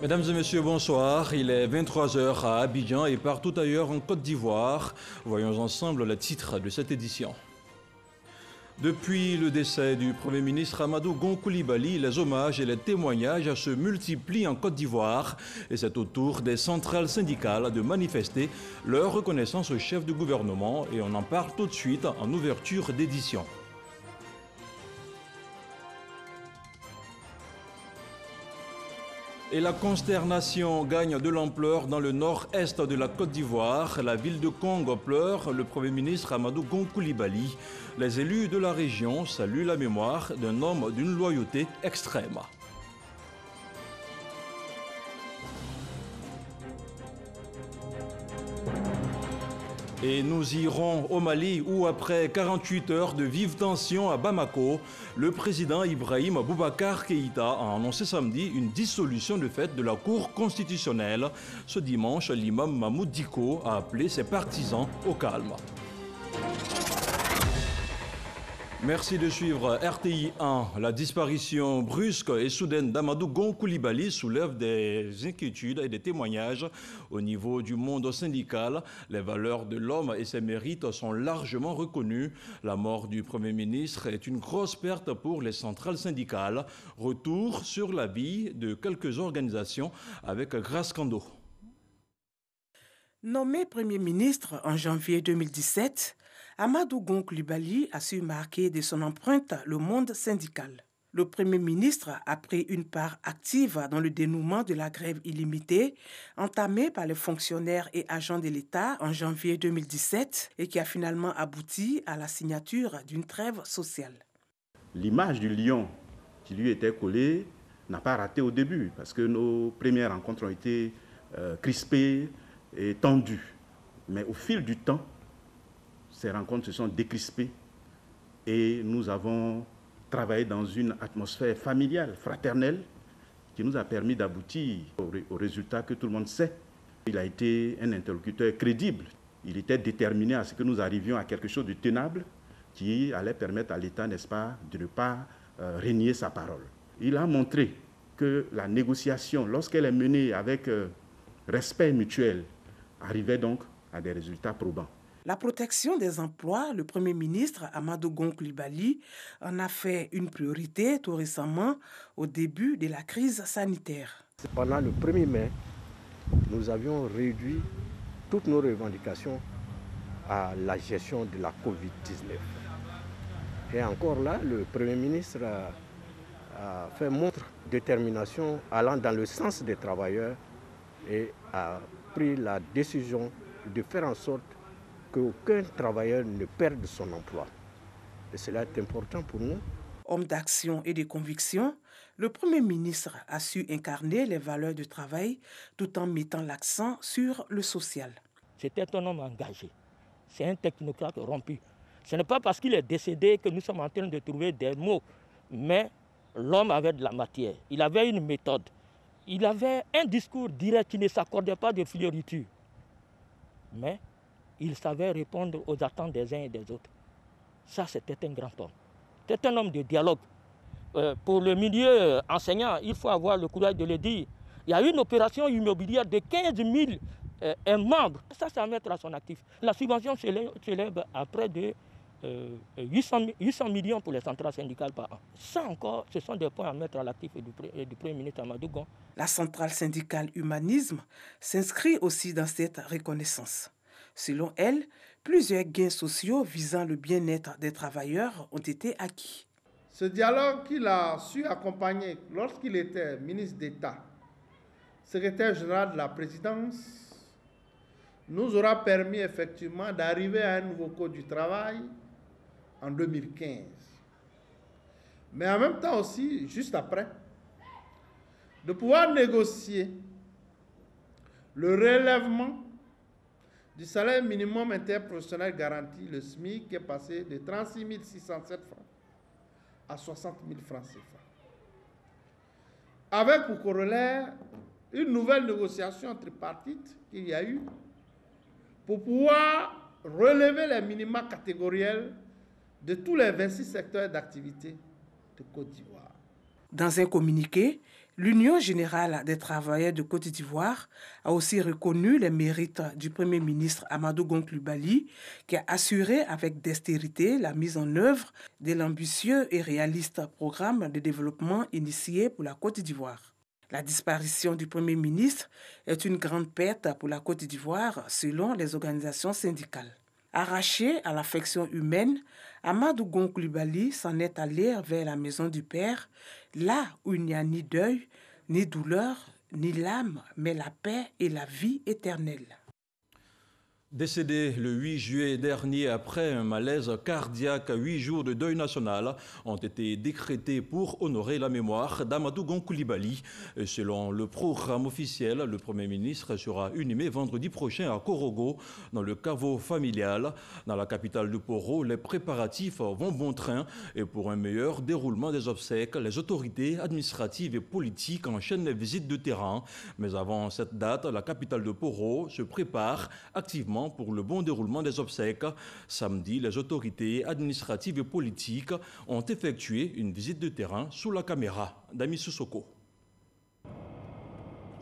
Mesdames et messieurs, bonsoir. Il est 23 heures à Abidjan et partout ailleurs en Côte d'Ivoire. Voyons ensemble les titres de cette édition. Depuis le décès du Premier ministre Amadou Gon Coulibaly, les hommages et les témoignages se multiplient en Côte d'Ivoire et c'est au tour des centrales syndicales de manifester leur reconnaissance au chef du gouvernement et on en parle tout de suite en ouverture d'édition. Et la consternation gagne de l'ampleur dans le nord-est de la Côte d'Ivoire. La ville de Kong pleure le Premier ministre Amadou Gon Coulibaly. Les élus de la région saluent la mémoire d'un homme d'une loyauté extrême. Et nous irons au Mali où, après 48 heures de vives tensions à Bamako, le président Ibrahim Boubacar Keïta a annoncé samedi une dissolution de fait de la Cour constitutionnelle. Ce dimanche, l'imam Mahmoud Dicko a appelé ses partisans au calme. Merci de suivre RTI 1. La disparition brusque et soudaine d'Amadou Gon Coulibaly soulève des inquiétudes et des témoignages au niveau du monde syndical. Les valeurs de l'homme et ses mérites sont largement reconnues. La mort du Premier ministre est une grosse perte pour les centrales syndicales. Retour sur la vie de quelques organisations avec Grace Kando. Nommé Premier ministre en janvier 2017, Amadou Gon Coulibaly a su marquer de son empreinte le monde syndical. Le Premier ministre a pris une part active dans le dénouement de la grève illimitée entamée par les fonctionnaires et agents de l'État en janvier 2017 et qui a finalement abouti à la signature d'une trêve sociale. L'image du lion qui lui était collée n'a pas raté au début parce que nos premières rencontres ont été crispées et tendues. Mais au fil du temps, ces rencontres se sont décrispées et nous avons travaillé dans une atmosphère familiale, fraternelle, qui nous a permis d'aboutir au résultat que tout le monde sait. Il a été un interlocuteur crédible. Il était déterminé à ce que nous arrivions à quelque chose de tenable qui allait permettre à l'État, n'est-ce pas, de ne pas renier sa parole. Il a montré que la négociation, lorsqu'elle est menée avec respect mutuel, arrivait donc à des résultats probants. La protection des emplois, le Premier ministre Amadou Gon Coulibaly en a fait une priorité tout récemment au début de la crise sanitaire. Pendant le 1er mai, nous avions réduit toutes nos revendications à la gestion de la Covid-19. Et encore là, le Premier ministre a fait montre de détermination allant dans le sens des travailleurs et a pris la décision de faire en sorte qu'aucun travailleur ne perde son emploi. Et cela est important pour nous. Homme d'action et de conviction, le Premier ministre a su incarner les valeurs du travail tout en mettant l'accent sur le social. C'était un homme engagé. C'est un technocrate rompu. Ce n'est pas parce qu'il est décédé que nous sommes en train de trouver des mots, mais l'homme avait de la matière. Il avait une méthode. Il avait un discours direct qui ne s'accordait pas de fioritures. Mais il savait répondre aux attentes des uns et des autres. Ça, c'était un grand homme. C'était un homme de dialogue. Pour le milieu enseignant, il faut avoir le courage de le dire. Il y a eu une opération immobilière de 15 000 membres. Ça, c'est à mettre à son actif. La subvention s'élève à près de 800 millions pour les centrales syndicales par an. Ça encore, ce sont des points à mettre à l'actif du Premier ministre Amadou Gon. La centrale syndicale Humanisme s'inscrit aussi dans cette reconnaissance. Selon elle, plusieurs gains sociaux visant le bien-être des travailleurs ont été acquis. Ce dialogue qu'il a su accompagner lorsqu'il était ministre d'État, secrétaire général de la présidence, nous aura permis effectivement d'arriver à un nouveau code du travail en 2015. Mais en même temps aussi, juste après, de pouvoir négocier le relèvement du salaire minimum interprofessionnel garanti, le SMIC, qui est passé de 36 607 francs à 60 000 francs CFA. Avec pour corollaire une nouvelle négociation tripartite qu'il y a eu pour pouvoir relever les minima catégoriels de tous les 26 secteurs d'activité de Côte d'Ivoire. Dans un communiqué, L'Union générale des travailleurs de Côte d'Ivoire a aussi reconnu les mérites du Premier ministre Amadou Gon Coulibaly, qui a assuré avec dextérité la mise en œuvre de l'ambitieux et réaliste programme de développement initié pour la Côte d'Ivoire. La disparition du Premier ministre est une grande perte pour la Côte d'Ivoire selon les organisations syndicales. Arraché à l'affection humaine, Amadou Gon Coulibaly s'en est allé vers la maison du Père, là où il n'y a ni deuil, ni douleur, ni larmes, mais la paix et la vie éternelle. Décédé le 8 juillet dernier après un malaise cardiaque, 8 jours de deuil national ont été décrétés pour honorer la mémoire d'Amadou Gon Coulibaly. Selon le programme officiel, le Premier ministre sera inhumé vendredi prochain à Korogo, dans le caveau familial. Dans la capitale du Poro, les préparatifs vont bon train et pour un meilleur déroulement des obsèques, les autorités administratives et politiques enchaînent les visites de terrain. Mais avant cette date, la capitale de Poro se prépare activement pour le bon déroulement des obsèques. Samedi, les autorités administratives et politiques ont effectué une visite de terrain sous la caméra d'Ami Sissoko.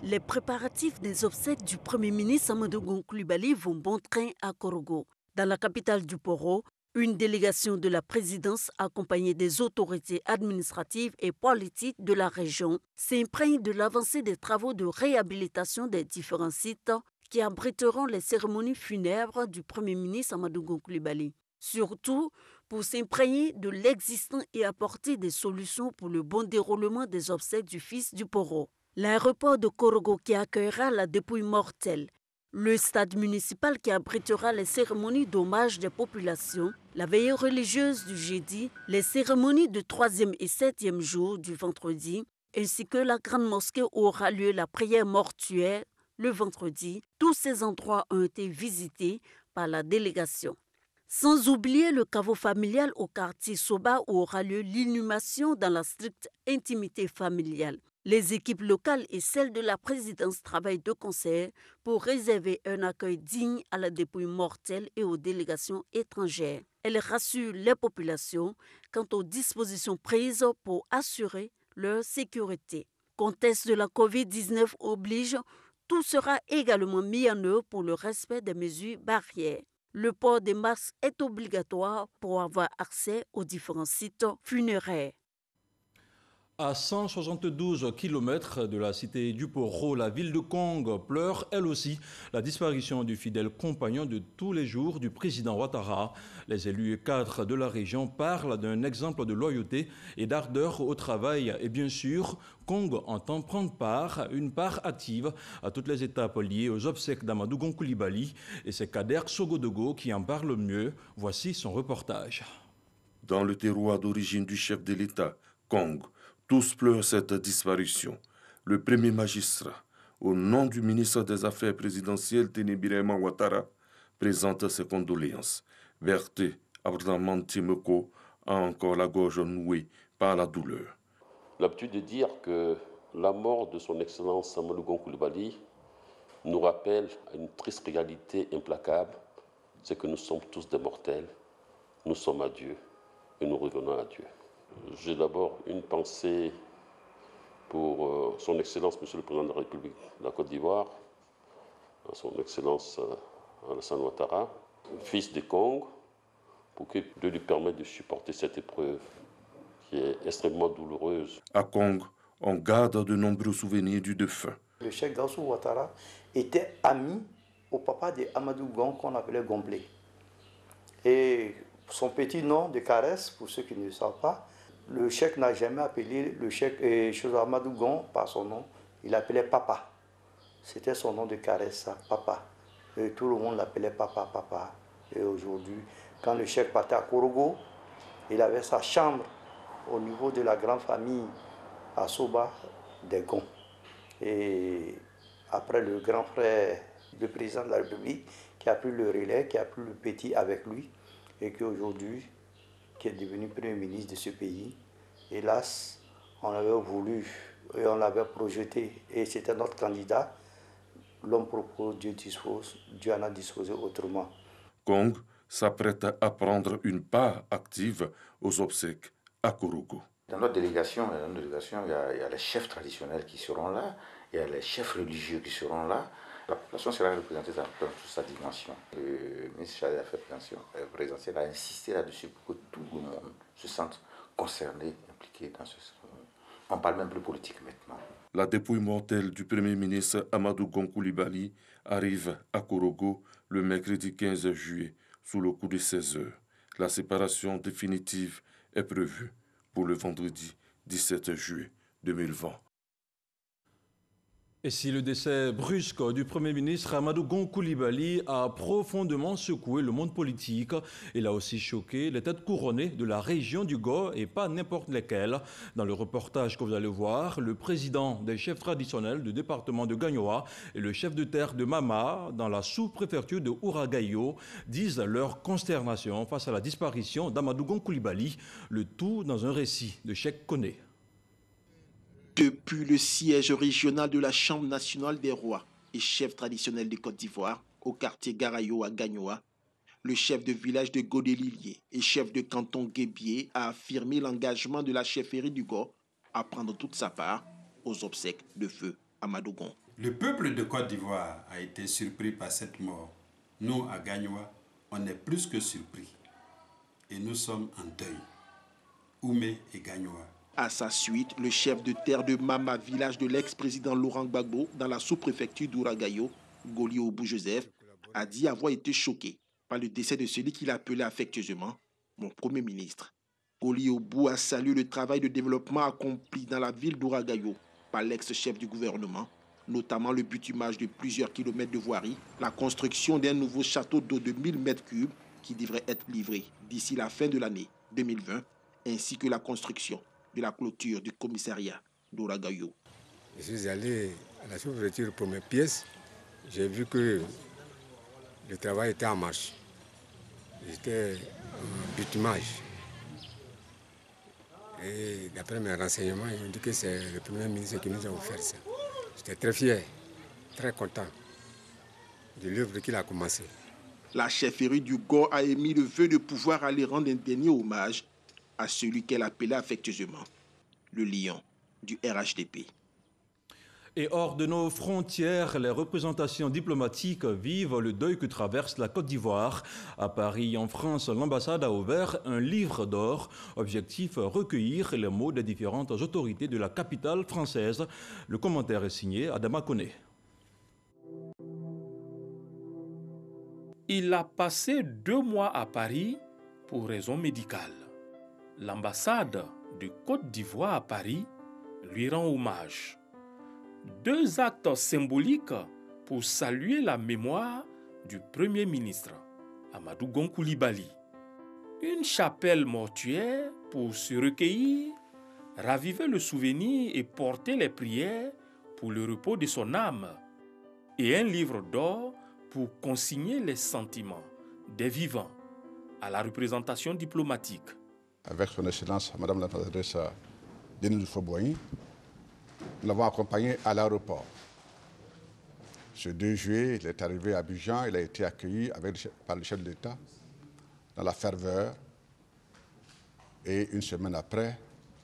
Les préparatifs des obsèques du Premier ministre Amadou Gon Coulibaly vont bon train à Korogo. Dans la capitale du Poro, une délégation de la présidence accompagnée des autorités administratives et politiques de la région s'imprègne de l'avancée des travaux de réhabilitation des différents sites qui abriteront les cérémonies funèbres du Premier ministre Amadou Gon Coulibaly. Surtout pour s'imprégner de l'existant et apporter des solutions pour le bon déroulement des obsèques du fils du Poro. L'aéroport de Korogo qui accueillera la dépouille mortelle, le stade municipal qui abritera les cérémonies d'hommage des populations, la veillée religieuse du jeudi, les cérémonies du 3e et 7e jour du vendredi, ainsi que la grande mosquée où aura lieu la prière mortuaire le vendredi, tous ces endroits ont été visités par la délégation. Sans oublier le caveau familial au quartier Soba où aura lieu l'inhumation dans la stricte intimité familiale. Les équipes locales et celles de la présidence travaillent de concert pour réserver un accueil digne à la dépouille mortelle et aux délégations étrangères. Elles rassurent les populations quant aux dispositions prises pour assurer leur sécurité. Contexte de la Covid-19 oblige, tout sera également mis en œuvre pour le respect des mesures barrières. Le port des masques est obligatoire pour avoir accès aux différents sites funéraires. À 172 km de la cité du Poro, la ville de Kong pleure elle aussi la disparition du fidèle compagnon de tous les jours du président Ouattara. Les élus et cadres de la région parlent d'un exemple de loyauté et d'ardeur au travail. Et bien sûr, Kong entend prendre une part active à toutes les étapes liées aux obsèques d'Amadou Gon Coulibaly. Et c'est Kader Sogodogo qui en parle mieux. Voici son reportage. Dans le terroir d'origine du chef de l'État, Kong, tous pleurent cette disparition. Le premier magistrat, au nom du ministre des Affaires présidentielles Tene Birahima Ouattara, présente ses condoléances. Berté Abdraman Timeko a encore la gorge nouée par la douleur. L'habitude de dire que la mort de son Excellence Amadou Gon Coulibaly nous rappelle à une triste réalité implacable, c'est que nous sommes tous des mortels, nous sommes à Dieu et nous revenons à Dieu. J'ai d'abord une pensée pour son Excellence, Monsieur le Président de la République de la Côte d'Ivoire, son Excellence Alassane Ouattara, fils de Kong, pour que Dieu lui permette de supporter cette épreuve qui est extrêmement douloureuse. À Kong, on garde de nombreux souvenirs du défunt. Le chef Gassou Ouattara était ami au papa de Amadou Gon qu'on appelait Gomblé. Et son petit nom de caresse, pour ceux qui ne le savent pas, le cheikh n'a jamais appelé le cheikh Amadou Gon par son nom, il l'appelait Papa. C'était son nom de caresse, ça, Papa. Et tout le monde l'appelait Papa, Papa. Et aujourd'hui, quand le cheikh partait à Korogo, il avait sa chambre au niveau de la grande famille à Soba des Gon. Et après le grand frère, le président de la République, qui a pris le relais, qui a pris le petit avec lui, et qui aujourd'hui, qui est devenu Premier ministre de ce pays. Hélas, on avait voulu et on l'avait projeté et c'était notre candidat. L'homme propose, Dieu dispose, Dieu en a disposé autrement. Kong s'apprête à prendre une part active aux obsèques à Korogo. Dans notre délégation, il y a les chefs traditionnels qui seront là, il y a les chefs religieux qui seront là. La population sera représentée dans toute sa dimension. Le ministre chargé des Affaires présidentielles a insisté là-dessus pour que tout le monde se sente concerné, impliqué dans ce... On parle même plus politique maintenant. La dépouille mortelle du Premier ministre Amadou Gon Coulibaly arrive à Korogo le mercredi 15 juillet, sous le coup de 16 heures. La séparation définitive est prévue pour le vendredi 17 juillet 2020. Et si le décès brusque du Premier ministre Amadou Gon Coulibaly a profondément secoué le monde politique, il a aussi choqué les têtes couronnées de la région du Go et pas n'importe lesquelles. Dans le reportage que vous allez voir, le président des chefs traditionnels du département de Gagnoa et le chef de terre de Mama, dans la sous-préfecture de Ouragayo, disent leur consternation face à la disparition d'Amadou Gon Coulibaly, le tout dans un récit de Cheikh Koné. Depuis le siège régional de la Chambre nationale des rois et chef traditionnel de Côte d'Ivoire, au quartier Garayo à Gagnoa, le chef de village de Godélilier et chef de canton Guébier a affirmé l'engagement de la chefferie du Go à prendre toute sa part aux obsèques de feu Amadou Gon. Le peuple de Côte d'Ivoire a été surpris par cette mort. Nous, à Gagnoa, on est plus que surpris. Et nous sommes en deuil. Oumé et Gagnoa. À sa suite, le chef de terre de Mama, village de l'ex-président Laurent Gbagbo, dans la sous-préfecture d'Ouragayo, Goli Obou Joseph, a dit avoir été choqué par le décès de celui qu'il appelait affectueusement mon Premier ministre. Goli Obou a salué le travail de développement accompli dans la ville d'Ouragayo par l'ex-chef du gouvernement, notamment le bitumage de plusieurs kilomètres de voirie, la construction d'un nouveau château d'eau de 1000 m3 qui devrait être livré d'ici la fin de l'année 2020, ainsi que la construction de la clôture du commissariat d'Ouragayo. Je suis allé à la sous-préfecture pour mes pièces. J'ai vu que le travail était en marche. J'étais en bitumage. Et d'après mes renseignements, ils ont dit que c'est le Premier ministre qui nous a offert ça. J'étais très fier, très content de l'œuvre qu'il a commencé. La chefferie du Go a émis le vœu de pouvoir aller rendre un dernier hommage à celui qu'elle appelait affectueusement le lion du RHDP. Et hors de nos frontières, les représentations diplomatiques vivent le deuil que traverse la Côte d'Ivoire. À Paris, en France, l'ambassade a ouvert un livre d'or. Objectif, recueillir les mots des différentes autorités de la capitale française. Le commentaire est signé Adama Koné. Il a passé 2 mois à Paris pour raison médicale. L'ambassade de Côte d'Ivoire à Paris lui rend hommage. 2 actes symboliques pour saluer la mémoire du Premier ministre, Amadou Gon Coulibaly. Une chapelle mortuaire pour se recueillir, raviver le souvenir et porter les prières pour le repos de son âme. Et un livre d'or pour consigner les sentiments des vivants à la représentation diplomatique. Avec son Excellence, Madame l'ambassadrice Denis Foboigny, nous l'avons accompagné à l'aéroport. Ce 2 juillet, il est arrivé à Abidjan, il a été accueilli par le chef de l'État dans la ferveur. Et 1 semaine après,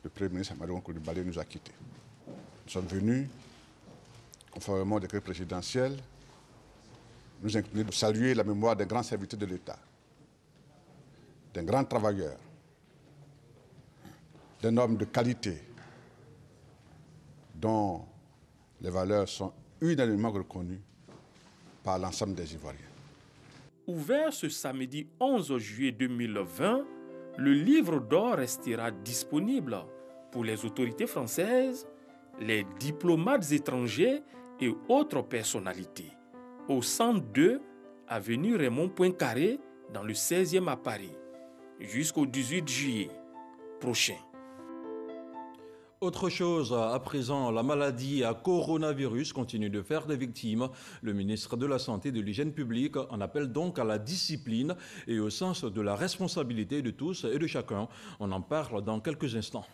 le Premier ministre Amadou Gon Coulibaly nous a quittés. Nous sommes venus, conformément au décret présidentiel, nous incliner pour saluer la mémoire d'un grand serviteur de l'État, d'un grand travailleur, d'un homme de qualité dont les valeurs sont unanimement reconnues par l'ensemble des Ivoiriens. Ouvert ce samedi 11 juillet 2020, le livre d'or restera disponible pour les autorités françaises, les diplomates étrangers et autres personnalités au 102 avenue Raymond Poincaré dans le 16e à Paris jusqu'au 18 juillet prochain. Autre chose, à présent, la maladie à coronavirus continue de faire des victimes. Le ministre de la Santé et de l'Hygiène publique en appelle donc à la discipline et au sens de la responsabilité de tous et de chacun. On en parle dans quelques instants.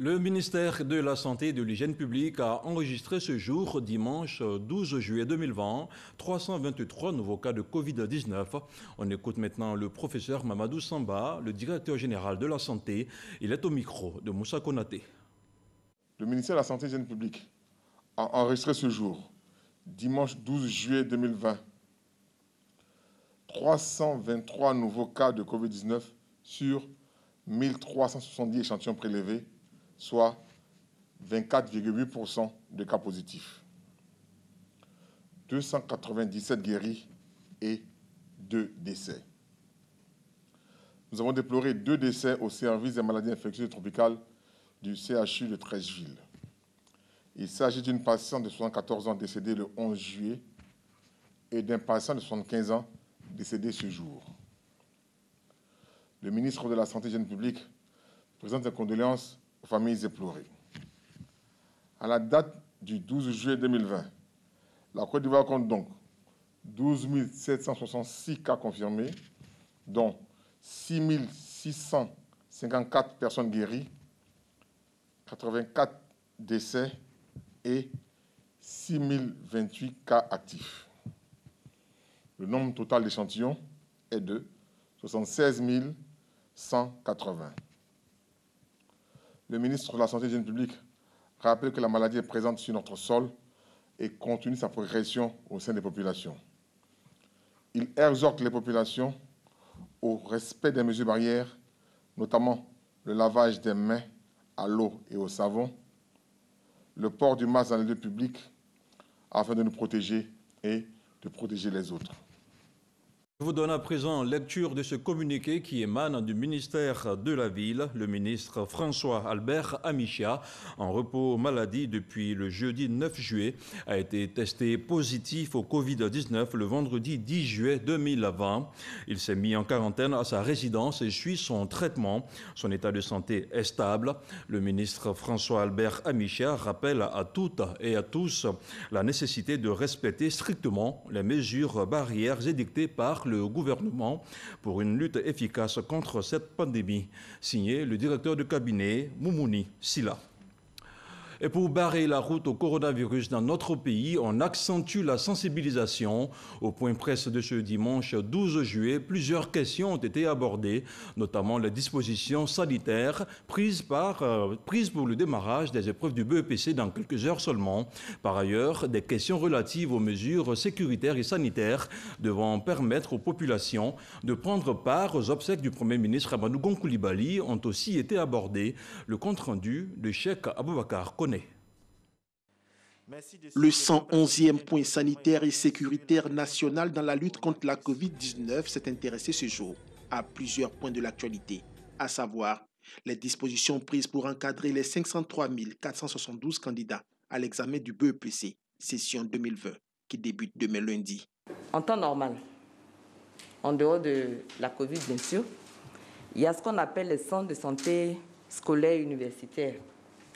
Le ministère de la Santé et de l'Hygiène publique a enregistré ce jour, dimanche 12 juillet 2020, 323 nouveaux cas de Covid-19. On écoute maintenant le professeur Mamadou Samba, le directeur général de la Santé. Il est au micro de Moussa Konaté. Le ministère de la Santé et de l'Hygiène publique a enregistré ce jour, dimanche 12 juillet 2020, 323 nouveaux cas de Covid-19 sur 1370 échantillons prélevés, soit 24,8% de cas positifs. 297 guéris et 2 décès. Nous avons déploré 2 décès au service des maladies infectieuses et tropicales du CHU de Treichville. Il s'agit d'une patiente de 74 ans décédée le 11 juillet et d'un patient de 75 ans décédé ce jour. Le ministre de la Santé et de l'Hygiène publique présente ses condoléances aux familles éplorées. À la date du 12 juillet 2020, la Côte d'Ivoire compte donc 12 766 cas confirmés, dont 6 654 personnes guéries, 84 décès et 6 028 cas actifs. Le nombre total d'échantillons est de 76 180. Le ministre de la Santé et de l'Hygiène publique rappelle que la maladie est présente sur notre sol et continue sa progression au sein des populations. Il exhorte les populations au respect des mesures barrières, notamment le lavage des mains à l'eau et au savon, le port du masque dans les lieux publics afin de nous protéger et de protéger les autres. Je vous donne à présent lecture de ce communiqué qui émane du ministère de la Ville. Le ministre François Albert Amichia, en repos maladie depuis le jeudi 9 juillet, a été testé positif au Covid-19 le vendredi 10 juillet 2020. Il s'est mis en quarantaine à sa résidence et suit son traitement. Son état de santé est stable. Le ministre François Albert Amichia rappelle à toutes et à tous la nécessité de respecter strictement les mesures barrières édictées par le gouvernement pour une lutte efficace contre cette pandémie. Signé le directeur de cabinet, Moumouni Silla. Et pour barrer la route au coronavirus dans notre pays, on accentue la sensibilisation. Au point presse de ce dimanche 12 juillet, plusieurs questions ont été abordées, notamment les dispositions sanitaires prises pour le démarrage des épreuves du BEPC dans quelques heures seulement. Par ailleurs, des questions relatives aux mesures sécuritaires et sanitaires devant permettre aux populations de prendre part aux obsèques du Premier ministre Amadou Gon Coulibaly ont aussi été abordées. Le compte-rendu de Cheikh Aboubakar Koné. Le 111e point sanitaire et sécuritaire national dans la lutte contre la Covid-19 s'est intéressé ce jour à plusieurs points de l'actualité, à savoir les dispositions prises pour encadrer les 503 472 candidats à l'examen du BEPC, session 2020, qui débute demain lundi. En temps normal, en dehors de la Covid bien sûr, il y a ce qu'on appelle les centres de santé scolaires et universitaires,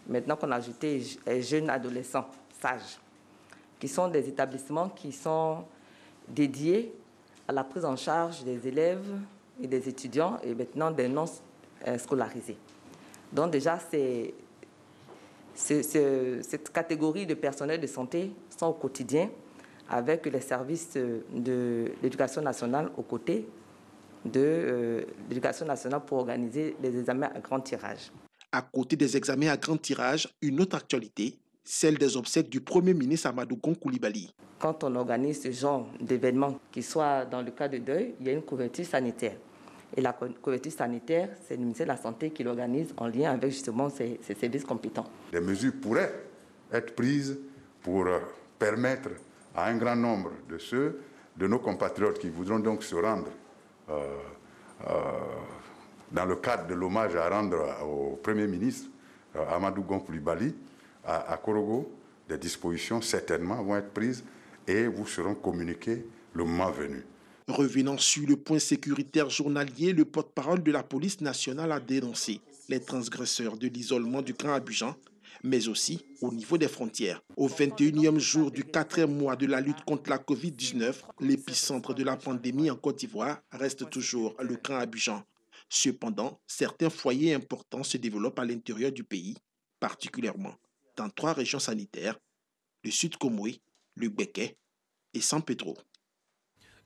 maintenant qu'on a ajouté jeunes adolescents, sages, qui sont des établissements qui sont dédiés à la prise en charge des élèves et des étudiants et maintenant des non scolarisés. Donc déjà, cette catégorie de personnel de santé sont au quotidien avec les services de l'éducation nationale aux côtés de l'éducation nationale pour organiser les examens à grand tirage. À côté des examens à grand tirage, une autre actualité, celle des obsèques du Premier ministre Amadou Gon Coulibaly. Quand on organise ce genre d'événement, qu'il soit dans le cas de deuil, il y a une couverture sanitaire. Et la couverture sanitaire, c'est le ministère de la Santé qui l'organise en lien avec justement ses services compétents. Des mesures pourraient être prises pour permettre à un grand nombre de nos compatriotes qui voudront donc se rendre dans le cadre de l'hommage à rendre au Premier ministre Amadou Gon Coulibaly à Korogo, des dispositions certainement vont être prises et vous seront communiquées le moment venu. Revenant sur le point sécuritaire journalier, le porte-parole de la police nationale a dénoncé les transgresseurs de l'isolement du Grand Abidjan, mais aussi au niveau des frontières. Au 21e jour du 4e mois de la lutte contre la Covid-19, l'épicentre de la pandémie en Côte d'Ivoire reste toujours le Grand Abidjan. Cependant, certains foyers importants se développent à l'intérieur du pays, particulièrement dans 3 régions sanitaires, le Sud Comoé, le Béquet et San Pedro.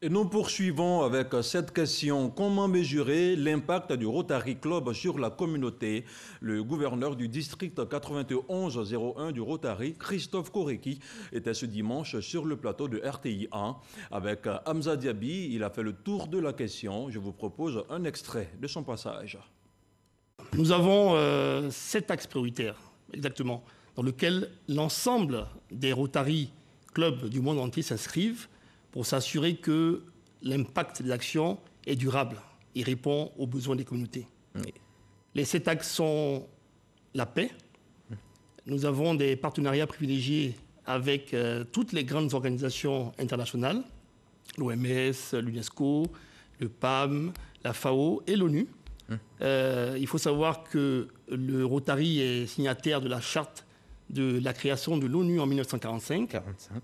Et nous poursuivons avec cette question. Comment mesurer l'impact du Rotary Club sur la communauté? Le gouverneur du district 9101 du Rotary, Christophe Koreki, était ce dimanche sur le plateau de RTI 1. Avec Hamza Diaby, il a fait le tour de la question. Je vous propose un extrait de son passage. Nous avons 7 axes prioritaires, exactement, dans lesquels l'ensemble des Rotary Clubs du monde entier s'inscrivent pour s'assurer que l'impact des actions est durable et répond aux besoins des communautés. Oui. Les 7 axes sont la paix. Nous avons des partenariats privilégiés avec toutes les grandes organisations internationales, l'OMS, l'UNESCO, le PAM, la FAO et l'ONU. Il faut savoir que le Rotary est signataire de la charte de la création de l'ONU en 1945.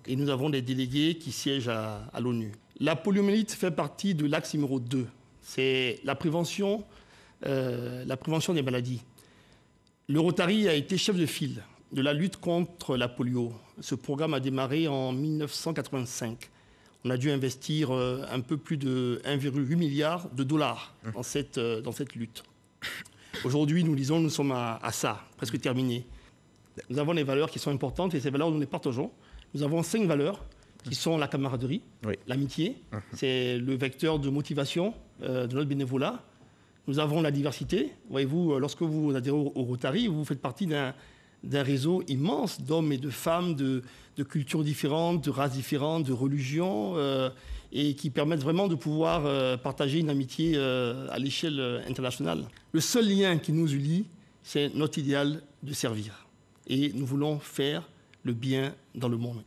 Et nous avons des délégués qui siègent à l'ONU. La poliomyélite fait partie de l'axe numéro 2. C'est la prévention des maladies. Le Rotary a été chef de file de la lutte contre la polio. Ce programme a démarré en 1985. On a dû investir un peu plus de 1,8 milliard de dollars dans cette lutte. Aujourd'hui, nous disons, nous sommes à ça, presque terminé. Nous avons des valeurs qui sont importantes et ces valeurs, nous les partageons. Nous avons 5 valeurs qui sont la camaraderie, l'amitié, c'est le vecteur de motivation de notre bénévolat. Nous avons la diversité. Voyez-vous, lorsque vous adhérez au Rotary, vous faites partie d'un réseau immense d'hommes et de femmes, de cultures différentes, de races différentes, de religions, et qui permettent vraiment de pouvoir partager une amitié à l'échelle internationale. Le seul lien qui nous unit, c'est notre idéal de servir. Et nous voulons faire le bien dans le monde.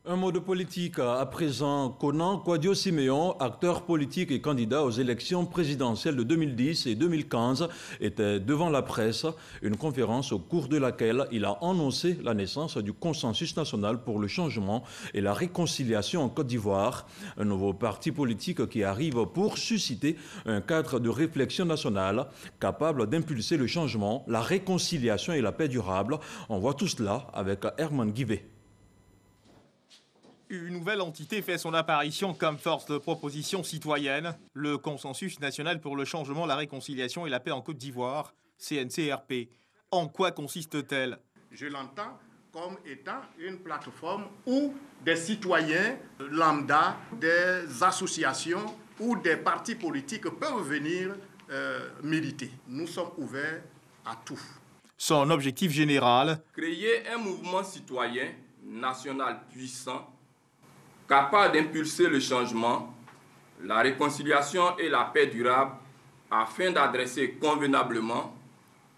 Un mot de politique à présent. Konan Kwadwo-Siméon, acteur politique et candidat aux élections présidentielles de 2010 et 2015, était devant la presse. Une conférence au cours de laquelle il a annoncé la naissance du consensus national pour le changement et la réconciliation en Côte d'Ivoire. Un nouveau parti politique qui arrive pour susciter un cadre de réflexion nationale capable d'impulser le changement, la réconciliation et la paix durable. On voit tout cela avec Herman Guivet. Une nouvelle entité fait son apparition comme force de proposition citoyenne, le Consensus national pour le changement, la réconciliation et la paix en Côte d'Ivoire, CNCRP. En quoi consiste-t-elle? Je l'entends comme étant une plateforme où des citoyens lambda, des associations ou des partis politiques peuvent venir militer. Nous sommes ouverts à tout. Son objectif général? Créer un mouvement citoyen national puissant capable d'impulser le changement, la réconciliation et la paix durable afin d'adresser convenablement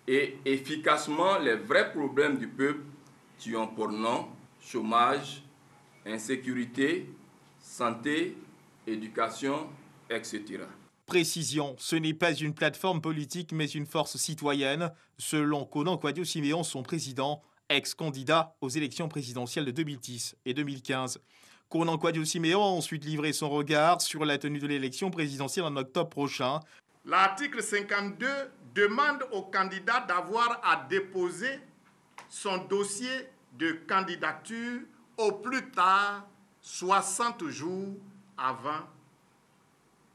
et efficacement les vrais problèmes du peuple qui ont pour nom chômage, insécurité, santé, éducation, etc. Précision, ce n'est pas une plateforme politique mais une force citoyenne, selon Konan Kwadwo-Siméon, son président, ex-candidat aux élections présidentielles de 2010 et 2015. Konan Kwadwo-Siméon a ensuite livré son regard sur la tenue de l'élection présidentielle en octobre prochain. L'article 52 demande au candidat d'avoir à déposer son dossier de candidature au plus tard 60 jours avant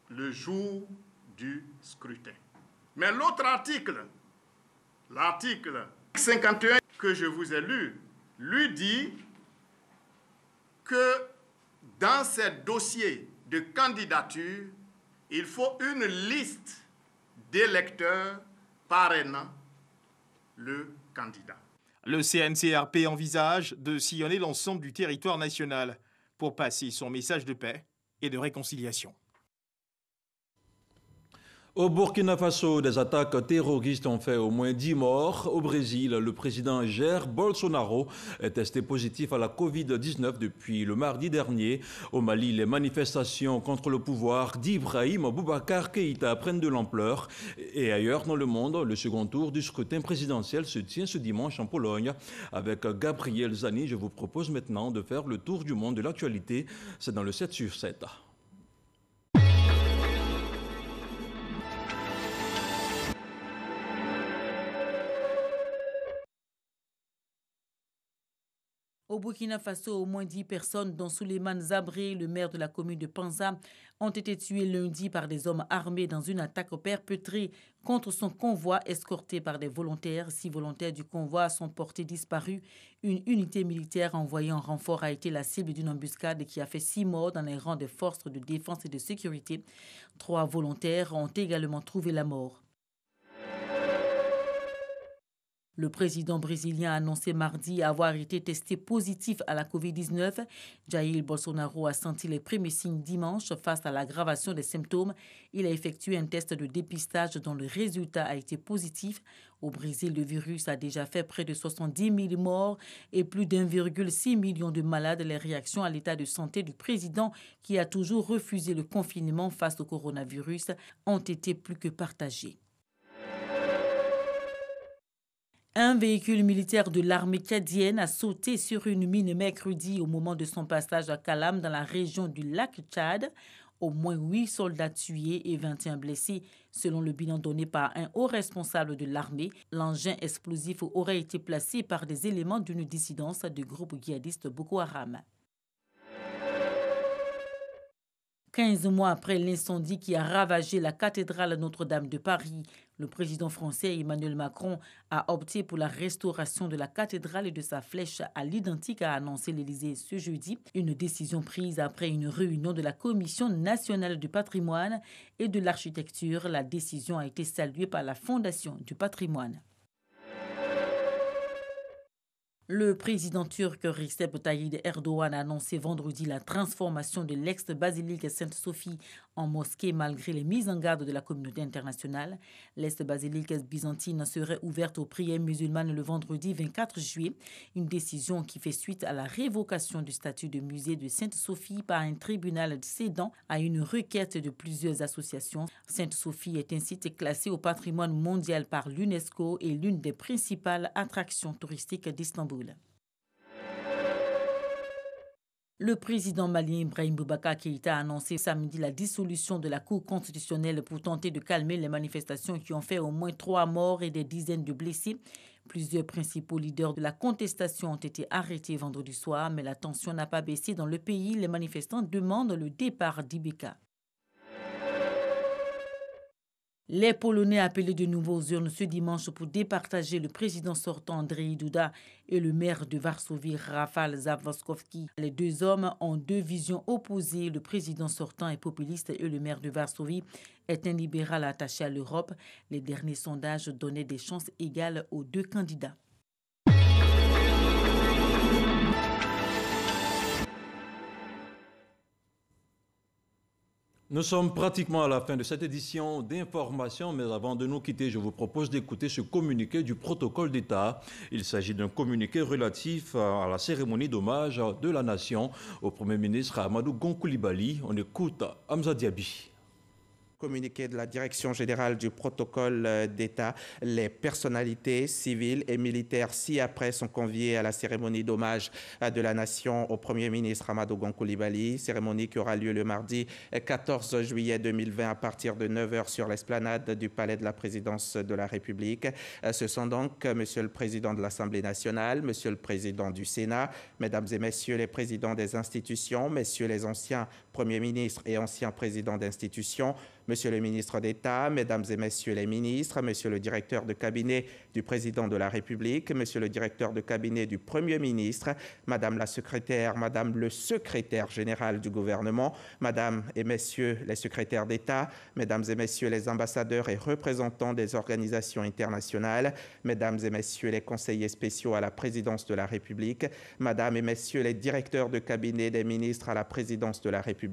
le jour du scrutin. Mais l'autre article, l'article 51 que je vous ai lu, lui dit que dans ces dossiers de candidature, il faut une liste d'électeurs parrainant le candidat. Le CNCRP envisage de sillonner l'ensemble du territoire national pour passer son message de paix et de réconciliation. Au Burkina Faso, des attaques terroristes ont fait au moins 10 morts. Au Brésil, le président Jair Bolsonaro est testé positif à la Covid-19 depuis le mardi dernier. Au Mali, les manifestations contre le pouvoir d'Ibrahim Boubacar Keïta prennent de l'ampleur. Et ailleurs dans le monde, le second tour du scrutin présidentiel se tient ce dimanche en Pologne. Avec Gabriel Zani, je vous propose maintenant de faire le tour du monde de l'actualité. C'est dans le 7 sur 7. Au Burkina Faso, au moins 10 personnes, dont Souleymane Zabré, le maire de la commune de Panza, ont été tuées lundi par des hommes armés dans une attaque perpétrée contre son convoi escorté par des volontaires. 6 volontaires du convoi sont portés disparus. Une unité militaire envoyée en renfort a été la cible d'une embuscade qui a fait 6 morts dans les rangs des forces de défense et de sécurité. 3 volontaires ont également trouvé la mort. Le président brésilien a annoncé mardi avoir été testé positif à la COVID-19. Jair Bolsonaro a senti les premiers signes dimanche face à l'aggravation des symptômes. Il a effectué un test de dépistage dont le résultat a été positif. Au Brésil, le virus a déjà fait près de 70 000 morts et plus d'1,6 million de malades. Les réactions à l'état de santé du président, qui a toujours refusé le confinement face au coronavirus, ont été plus que partagées. Un véhicule militaire de l'armée tchadienne a sauté sur une mine mercredi au moment de son passage à Kalam dans la région du lac Tchad. Au moins 8 soldats tués et 21 blessés. Selon le bilan donné par un haut responsable de l'armée, l'engin explosif aurait été placé par des éléments d'une dissidence du groupe djihadiste Boko Haram. 15 mois après l'incendie qui a ravagé la cathédrale Notre-Dame de Paris, le président français Emmanuel Macron a opté pour la restauration de la cathédrale et de sa flèche à l'identique, a annoncé l'Élysée ce jeudi. Une décision prise après une réunion de la Commission nationale du patrimoine et de l'architecture. La décision a été saluée par la Fondation du patrimoine. Le président turc Recep Tayyip Erdogan a annoncé vendredi la transformation de l'ex-basilique Sainte-Sophie en mosquée malgré les mises en garde de la communauté internationale. L'ex-basilique byzantine serait ouverte aux prières musulmanes le vendredi 24 juillet, une décision qui fait suite à la révocation du statut de musée de Sainte-Sophie par un tribunal cédant à une requête de plusieurs associations. Sainte-Sophie est un site classé au patrimoine mondial par l'UNESCO et l'une des principales attractions touristiques d'Istanbul. Le président malien Ibrahim Boubacar Keïta a annoncé samedi la dissolution de la Cour constitutionnelle pour tenter de calmer les manifestations qui ont fait au moins 3 morts et des dizaines de blessés. Plusieurs principaux leaders de la contestation ont été arrêtés vendredi soir, mais la tension n'a pas baissé dans le pays. Les manifestants demandent le départ d'Ibeka. Les Polonais appelés de nouveau aux urnes ce dimanche pour départager le président sortant Andrzej Duda et le maire de Varsovie Rafał Trzaskowski. Les 2 hommes ont 2 visions opposées. Le président sortant est populiste et le maire de Varsovie est un libéral attaché à l'Europe. Les derniers sondages donnaient des chances égales aux 2 candidats. Nous sommes pratiquement à la fin de cette édition d'information, mais avant de nous quitter, je vous propose d'écouter ce communiqué du protocole d'État. Il s'agit d'un communiqué relatif à la cérémonie d'hommage de la nation au Premier ministre Amadou Gon Coulibaly. On écoute Hamza Diaby. Communiqué de la Direction générale du protocole d'État, les personnalités civiles et militaires ci-après sont conviées à la cérémonie d'hommage de la nation au Premier ministre Amadou Gon Coulibaly, cérémonie qui aura lieu le mardi 14 juillet 2020 à partir de 9h sur l'esplanade du Palais de la Présidence de la République. Ce sont donc Monsieur le Président de l'Assemblée nationale, Monsieur le Président du Sénat, Mesdames et Messieurs les présidents des institutions, Messieurs les anciens Premiers ministres et anciens présidents d'institutions, Monsieur le ministre d'État, Mesdames et Messieurs les ministres, Monsieur le directeur de cabinet du Président de la République, Monsieur le directeur de cabinet du Premier ministre, Madame la secrétaire, Madame le secrétaire général du gouvernement, Madame et Messieurs les secrétaires d'État, Mesdames et Messieurs les ambassadeurs et représentants des organisations internationales, Mesdames et Messieurs les conseillers spéciaux à la Présidence de la République, Madame et Messieurs les directeurs de cabinet des ministres à la Présidence de la République,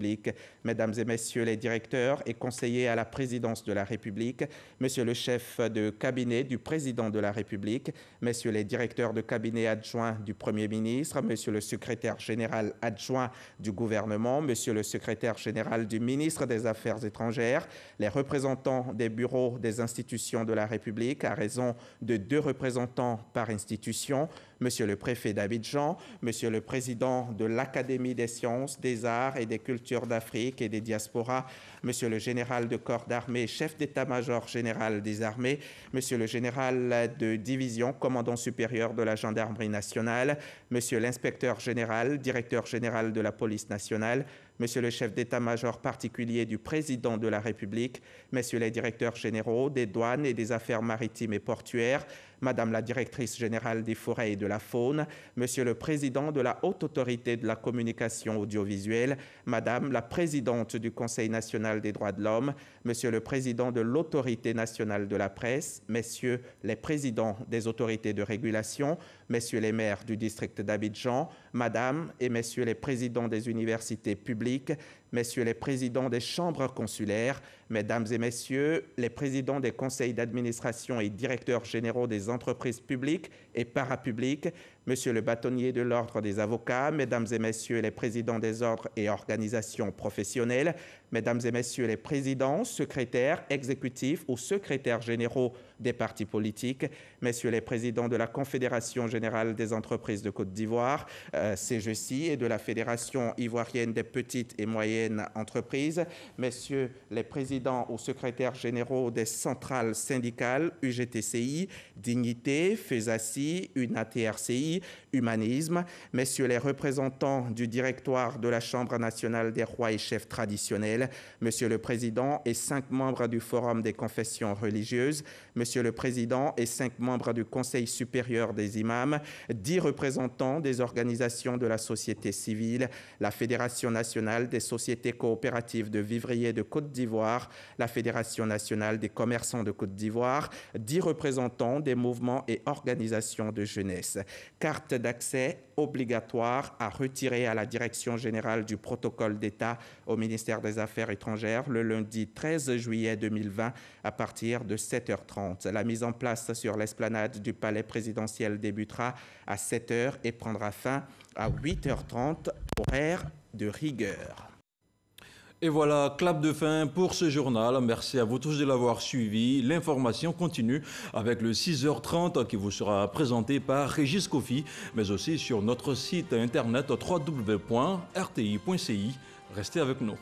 Mesdames et Messieurs les directeurs et conseillers à la Présidence de la République, Monsieur le chef de cabinet du Président de la République, Messieurs les directeurs de cabinet adjoints du Premier ministre, Monsieur le secrétaire général adjoint du gouvernement, Monsieur le secrétaire général du ministre des Affaires étrangères, les représentants des bureaux des institutions de la République à raison de 2 représentants par institution, Monsieur le préfet d'Abidjan, Monsieur le président de l'Académie des sciences, des arts et des cultures d'Afrique et des diasporas, Monsieur le général général de corps d'armée, chef d'état-major général des armées, Monsieur le général de division, commandant supérieur de la gendarmerie nationale, Monsieur l'inspecteur général, directeur général de la police nationale, Monsieur le chef d'état-major particulier du président de la République, Messieurs les directeurs généraux des douanes et des affaires maritimes et portuaires, Madame la directrice générale des forêts et de la faune, Monsieur le président de la Haute Autorité de la communication audiovisuelle, Madame la présidente du Conseil national des droits de l'homme, Monsieur le président de l'Autorité nationale de la presse, Messieurs les présidents des autorités de régulation, Messieurs les maires du district d'Abidjan, Madame et Messieurs les présidents des universités publiques, Messieurs les présidents des chambres consulaires, Mesdames et Messieurs les présidents des conseils d'administration et directeurs généraux des entreprises publiques et parapubliques, Monsieur le bâtonnier de l'Ordre des avocats, Mesdames et Messieurs les présidents des ordres et organisations professionnelles, Mesdames et Messieurs les présidents, secrétaires, exécutifs ou secrétaires généraux des partis politiques, Messieurs les présidents de la Confédération générale des entreprises de Côte d'Ivoire, CGECI, et de la Fédération ivoirienne des petites et moyennes entreprises, Messieurs les présidents ou secrétaires généraux des centrales syndicales, UGTCI, Dignité, FESACI, UNATRCI, Humanisme, Messieurs les représentants du directoire de la Chambre nationale des rois et chefs traditionnels, Monsieur le Président et 5 membres du Forum des confessions religieuses, Monsieur le Président et 5 membres du Conseil supérieur des imams, 10 représentants des organisations de la société civile, la Fédération nationale des sociétés coopératives de vivriers de Côte d'Ivoire, la Fédération nationale des commerçants de Côte d'Ivoire, 10 représentants des mouvements et organisations de jeunesse. Carte d'accès obligatoire à retirer à la Direction générale du protocole d'État au ministère des Affaires étrangères le lundi 13 juillet 2020 à partir de 7h30. La mise en place sur l'esplanade du palais présidentiel débutera à 7h et prendra fin à 8h30, horaire de rigueur. Et voilà, clap de fin pour ce journal. Merci à vous tous de l'avoir suivi. L'information continue avec le 6h30 qui vous sera présenté par Régis Kofi, mais aussi sur notre site internet www.rti.ci. Restez avec nous.